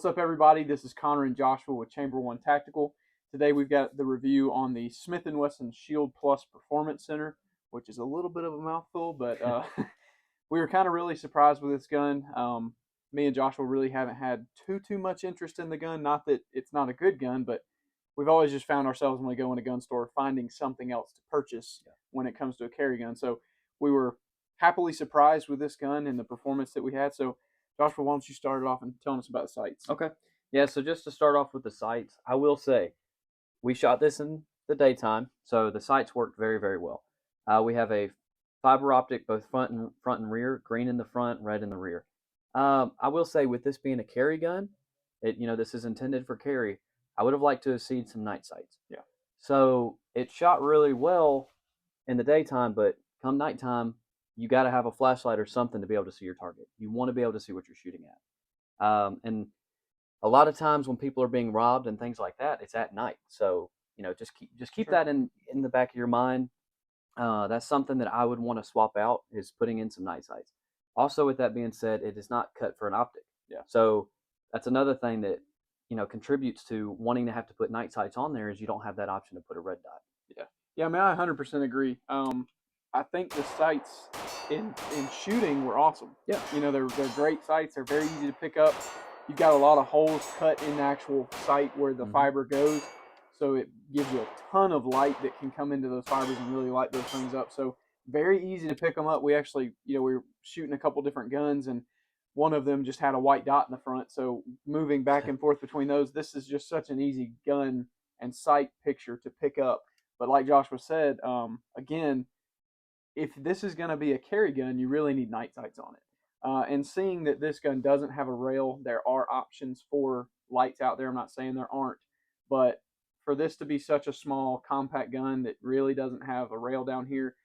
What's up, everybody? This is Connor and Joshua with Chamber One Tactical. Today we've got the review on the Smith & Wesson Shield Plus Performance Center, which is a little bit of a mouthful, but we were kind of really surprised with this gun. Me and Joshua really haven't had too much interest in the gun. Not that it's not a good gun, but we've always just found ourselves when we go in a gun store finding something else to purchase when it comes to a carry gun. So we were happily surprised with this gun and the performance that we had. So Joshua, why don't you start it off and telling us about the sights? Okay. Yeah, so just to start off with the sights, I will say we shot this in the daytime, so the sights worked very, very well. We have a fiber optic, both front and rear, green in the front, red in the rear. I will say with this being a carry gun, this is intended for carry. I would have liked to have seen some night sights. Yeah. So it shot really well in the daytime, but come nighttime, you got to have a flashlight or something to be able to see your target. You want to be able to see what you're shooting at. And a lot of times when people are being robbed and things like that, it's at night. So, just keep that in the back of your mind. That's something that I would want to swap out, is putting in some night sights. Also, with that being said, it is not cut for an optic. Yeah. So that's another thing that, contributes to wanting to have to put night sights on there, is you don't have that option to put a red dot. Yeah. Yeah, I mean, I 100% agree. I think the sights in shooting were awesome. Yeah. They're great sights. They're very easy to pick up. You've got a lot of holes cut in the actual sight where the fiber goes, so it gives you a ton of light that can come into those fibers and really light those things up. So very easy to pick them up. We actually, we were shooting a couple different guns, and one of them just had a white dot in the front. So moving back and forth between those, this is just such an easy gun and sight picture to pick up. But like Joshua said, again, if this is going to be a carry gun, you really need night sights on it. And seeing that this gun doesn't have a rail, there are options for lights out there. I'm not saying there aren't, but for this to be such a small, compact gun that really doesn't have a rail down here,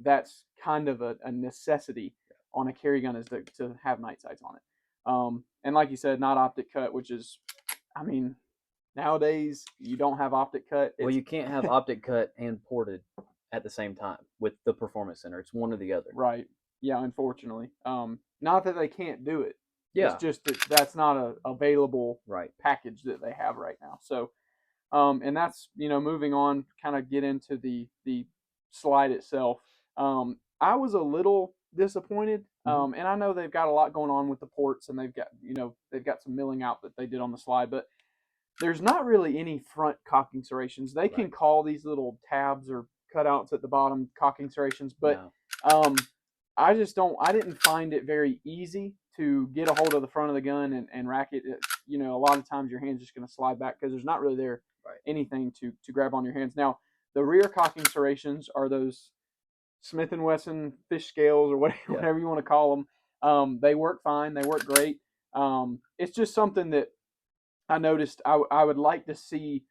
that's kind of a necessity on a carry gun, is to have night sights on it. And like you said, not optic cut, which is, I mean, nowadays you don't have optic cut. Well, you can't have optic cut and ported at the same time with the Performance Center. It's one or the other. Right. Yeah, unfortunately. Not that they can't do it. Yeah. It's just that that's not a available package that they have right now. So, and that's, moving on, kind of get into the slide itself. I was a little disappointed. And I know they've got a lot going on with the ports, and they've got some milling out that they did on the slide, but there's not really any front cocking serrations. They can call these little tabs or cutouts at the bottom cocking serrations, but I didn't find it very easy to get a hold of the front of the gun and rack it. A lot of times your hand's just going to slide back because there's not really anything to grab on your hands. Now, the rear cocking serrations are those Smith & Wesson fish scales, or whatever you want to call them. They work fine. They work great. It's just something that I noticed I would like to see,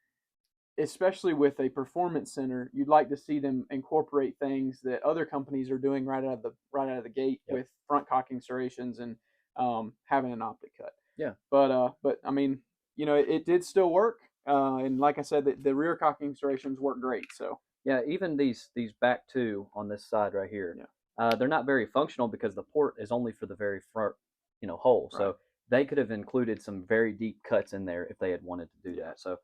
especially with a performance center. You'd like to see them incorporate things that other companies are doing right out of the gate with front cocking serrations and having an optic cut. Yeah. But I mean, it did still work. And like I said, the rear cocking serrations work great. So yeah, even these back two on this side right here, they're not very functional because the port is only for the very front, hole. Right. So they could have included some very deep cuts in there if they had wanted to do that. So,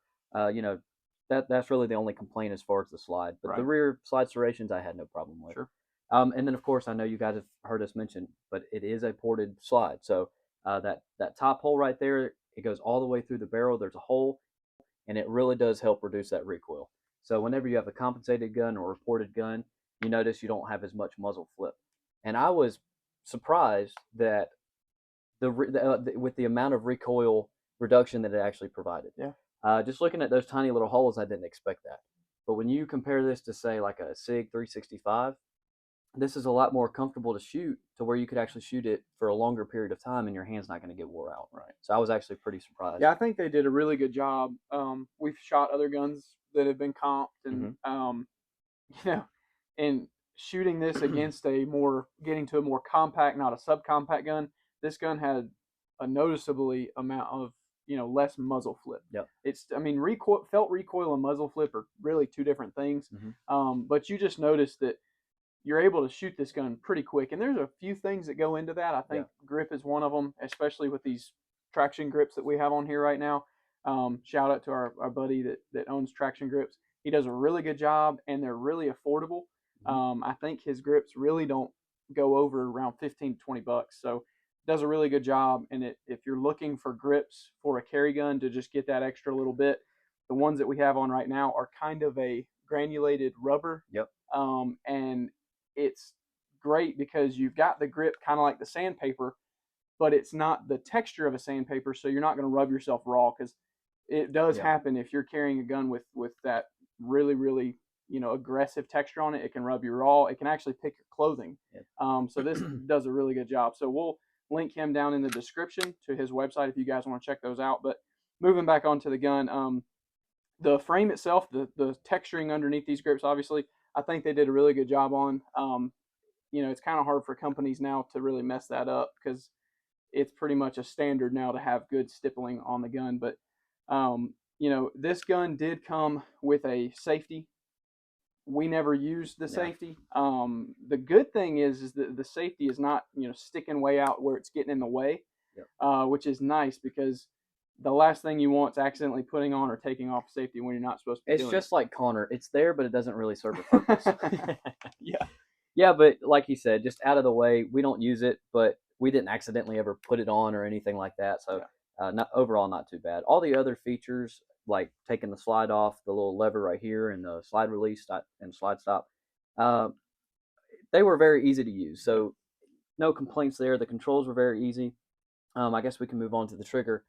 that's really the only complaint as far as the slide. But the rear slide serrations, I had no problem with. Sure. And then, of course, I know you guys have heard us mention, but it is a ported slide. So that top hole right there, it goes all the way through the barrel. There's a hole, and it really does help reduce that recoil. So whenever you have a compensated gun or a ported gun, you notice you don't have as much muzzle flip. And I was surprised that with the amount of recoil reduction that it actually provided. Yeah. Just looking at those tiny little holes, I didn't expect that. But when you compare this to, say, like a SIG 365, this is a lot more comfortable to shoot, to where you could actually shoot it for a longer period of time and your hand's not going to get wore out. Right. So I was actually pretty surprised. Yeah, I think they did a really good job. We've shot other guns that have been comped, and and shooting this against getting to a more compact, not a subcompact gun. This gun had a noticeably amount of less muzzle flip. Yep. Felt recoil and muzzle flip are really two different things. But you just notice that you're able to shoot this gun pretty quick. And there's a few things that go into that. I think grip is one of them, especially with these traction grips that we have on here right now. Shout out to our buddy that owns Traction Grips. He does a really good job, and they're really affordable. I think his grips really don't go over around 15 to 20 bucks. So does a really good job. And if you're looking for grips for a carry gun to just get that extra little bit, the ones that we have on right now are kind of a granulated rubber. Yep. And it's great because you've got the grip kind of like the sandpaper, but it's not the texture of a sandpaper, so you're not going to rub yourself raw, because it does happen if you're carrying a gun with that really aggressive texture on it. It can rub you raw. It can actually pick your clothing. So this does a really good job. So we'll link him down in the description to his website if you guys want to check those out. But moving back onto the gun, the frame itself, the texturing underneath these grips, obviously, I think they did a really good job on. It's kind of hard for companies now to really mess that up, because it's pretty much a standard now to have good stippling on the gun. But this gun did come with a safety. We never used the safety. The good thing is that the safety is not sticking way out where it's getting in the way, which is nice, because the last thing you want is accidentally putting on or taking off safety when you're not supposed to be It's doing just like Connor. It's there, but it doesn't really serve a purpose. Yeah. Yeah, but like he said, just out of the way. We don't use it, but we didn't accidentally ever put it on or anything like that. So overall, not too bad. All the other features, like taking the slide off, the little lever right here, and the slide release and slide stop, uh, they were very easy to use. So no complaints there. The controls were very easy. I guess we can move on to the trigger.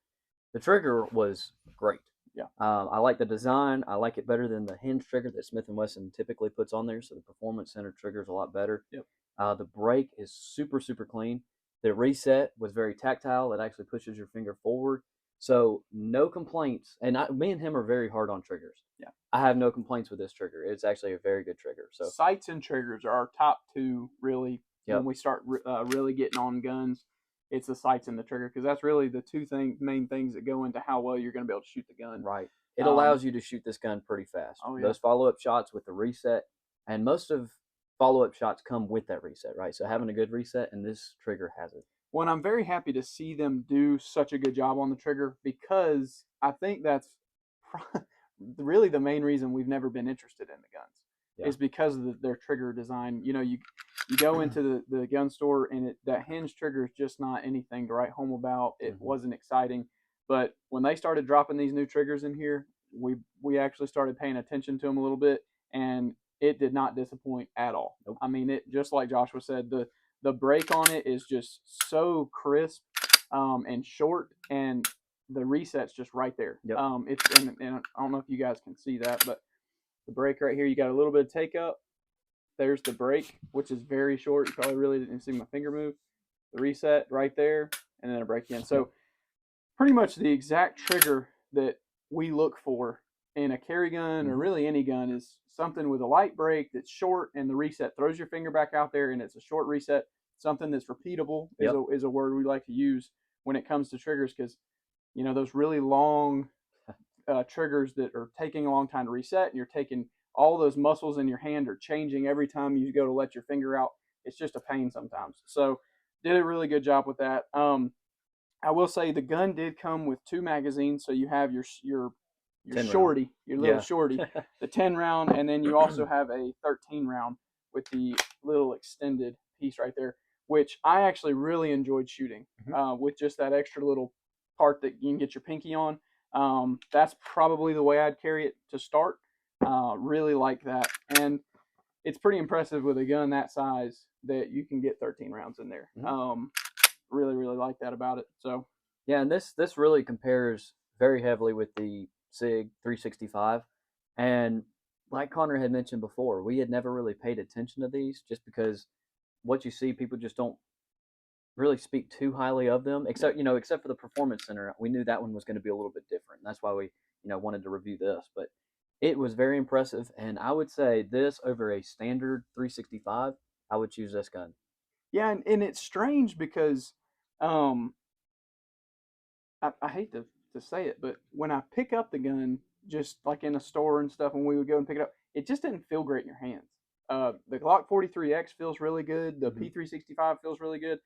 The trigger was great. Yeah. I like the design. I like it better than the hinge trigger that Smith & Wesson typically puts on there. So the performance center trigger is a lot better. Yep. The brake is super, super clean. The reset was very tactile. It actually pushes your finger forward. So no complaints. And me and him are very hard on triggers. Yeah. I have no complaints with this trigger. It's actually a very good trigger. So sights and triggers are our top two, really. When we start really getting on guns, it's the sights and the trigger, because that's really the two main things that go into how well you're going to be able to shoot the gun. Right. It allows you to shoot this gun pretty fast. Oh, yeah. Those follow-up shots with the reset, and most of follow-up shots come with that reset, right? So having a good reset, and this trigger has it. Well, I'm very happy to see them do such a good job on the trigger, because I think that's really the main reason we've never been interested in the guns. Is because of their trigger design. You go into the gun store, and that hinge trigger is just not anything to write home about. It wasn't exciting. But when they started dropping these new triggers in here, we actually started paying attention to them a little bit, and it did not disappoint at all. Nope. I mean, it, just like Joshua said, the brake on it is just so crisp and short, and the reset's just right there. Yep. And I don't know if you guys can see that, but the brake right here, you got a little bit of take up. There's the brake, which is very short. You probably really didn't see my finger move. The reset right there, and then a brake in. So pretty much the exact trigger that we look for in a carry gun, or really any gun, is something with a light brake that's short, and the reset throws your finger back out there, and it's a short reset. Something that's repeatable is a word we like to use when it comes to triggers, because those really long triggers that are taking a long time to reset, and you're taking all those muscles in your hand are changing every time you go to let your finger out. It's just a pain sometimes. So did a really good job with that. I will say the gun did come with 2 magazines, so you have your shorty, round. Your little shorty, the 10 round, and then you also have a 13 round with the little extended piece right there, which I actually really enjoyed shooting with just that extra little part that you can get your pinky on. That's probably the way I'd carry it to start. Really like that, and it's pretty impressive with a gun that size that you can get 13 rounds in there. Really like that about it. So yeah, and this really compares very heavily with the SIG 365, and like Connor had mentioned before, we had never really paid attention to these, just because what you see, people just don't really speak too highly of them, except for the performance center. We knew that one was going to be a little bit different. That's why we wanted to review this. But it was very impressive, and I would say this over a standard 365. I would choose this gun. Yeah, and it's strange because I hate to say it, but when I pick up the gun, just like in a store and stuff, when we would go and pick it up, it just didn't feel great in your hands. The Glock 43X feels really good. The P365 feels really good.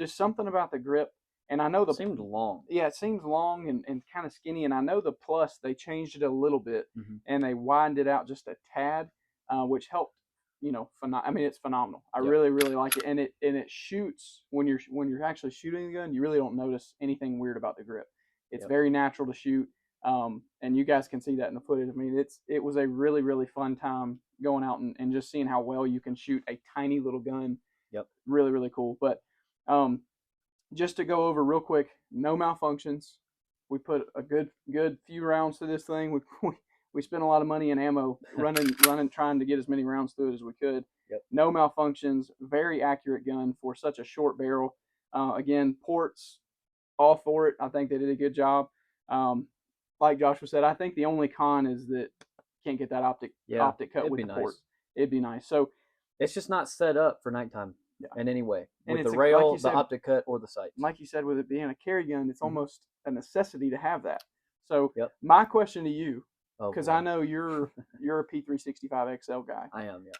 Just something about the grip. And I know It seemed long. yeah, it seems long and kind of skinny. And I know the Plus, they changed it a little bit Hmm. and they widened it out just a tad, which helped. I mean, it's phenomenal. I Yep. really, really like it, and it shoots when you're actually shooting the gun. You really don't notice anything weird about the grip. It's Yep. very natural to shoot, and you guys can see that in the footage. I mean, it was a really, really fun time going out and just seeing how well you can shoot a tiny little gun. Yep. Really, really cool. But um, just to go over real quick, no malfunctions. We put a good few rounds to this thing. We spent a lot of money and ammo running, trying to get as many rounds through it as we could. Yep. No malfunctions. Very accurate gun for such a short barrel. Again, ports all for it. I think they did a good job. Um, like Joshua said, I think the only con is that can't get that Yeah. optic cut It'd with be the port. nice. It'd be nice. So It's just not set up for nighttime yeah, in any way and with the it's like rail, you the said, optic cut, or the sights. like you said, with it being a carry gun, it's Hmm. almost a necessity to have that. So Yep. my question to you, Oh because I boy. know you're a P365 XL guy, I am. Yeah.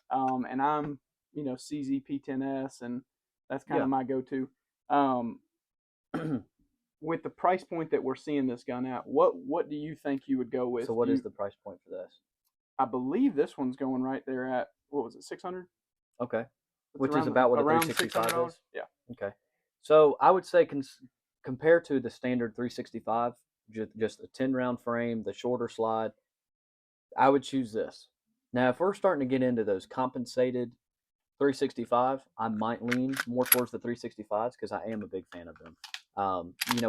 and I'm CZ P10S, and that's kind Yeah. of my go-to. Um, with the price point that we're seeing this gun at, what do you think you would go with? So what is the price point for this? I believe this one's going right there at, what was it, 600? Okay. It's Which is about what a around $600. 365 is. Yeah. Okay. So I would say compared to the standard 365, just a 10 round frame, the shorter slide, I would choose this. Now, if we're starting to get into those compensated 365, I might lean more towards the 365s because I am a big fan of them.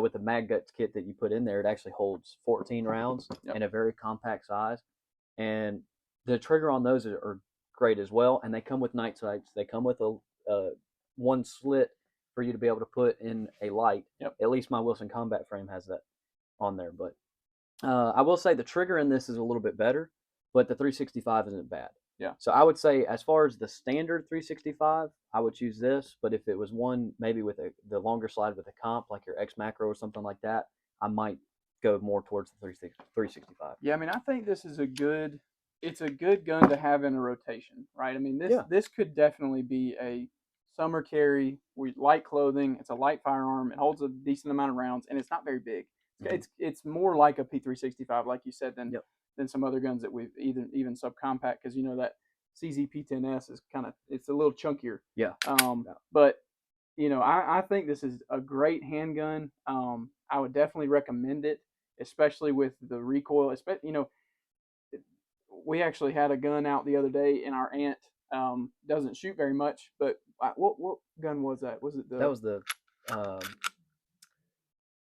With the Mag Guts kit that you put in there, it actually holds 14 rounds Yep. in a very compact size. And the trigger on those are great as well. And they come with night sights. They come with a one slit for you to be able to put in a light. Yep. At least my Wilson Combat frame has that on there. But I will say the trigger in this is a little bit better, but the 365 isn't bad. Yeah. So I would say, as far as the standard 365, I would choose this. But if it was one maybe with the longer slide with a comp, like your X Macro or something like that, I might go more towards the 365. Yeah, I mean, I think this is it's a good gun to have in a rotation, right? I mean, Yeah. this could definitely be a summer carry. We light clothing. It's a light firearm. It holds a decent amount of rounds, and it's not very big. Mm-hmm. It's more like a P365, like you said, Yep. than some other guns that we've even subcompact, because that CZ P10S is it's a little chunkier. Yeah. But I think this is a great handgun. I would definitely recommend it, especially with the recoil. We actually had a gun out the other day, and our aunt doesn't shoot very much. But what gun was that? Was it That was the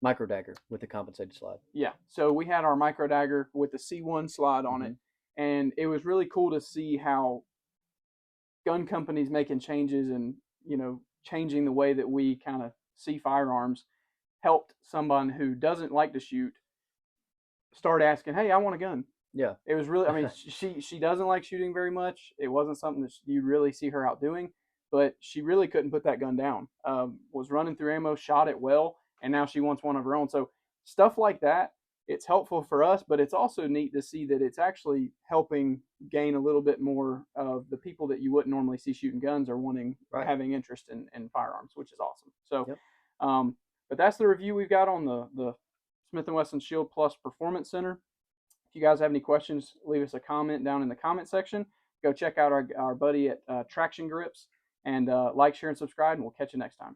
micro dagger with the compensated slide. Yeah. So we had our micro dagger with the C1 slide on it, and it was really cool to see how gun companies making changes and changing the way that we kind of see firearms helped someone who doesn't like to shoot start asking, "Hey, I want a gun." Yeah. It was really, I mean, she doesn't like shooting very much. It wasn't something that you really see her out doing, but she really couldn't put that gun down. Was running through ammo, shot it well, and now she wants one of her own. So stuff like that, it's helpful for us, but it's also neat to see that it's actually helping gain a little bit more of the people that you wouldn't normally see shooting guns or having interest in firearms, which is awesome. So, Yep. but that's the review we've got on the Smith & Wesson Shield Plus Performance Center. If you guys have any questions, leave us a comment down in the comment section. Go check out our buddy at Traction Grips, and like, share, and subscribe, and we'll catch you next time.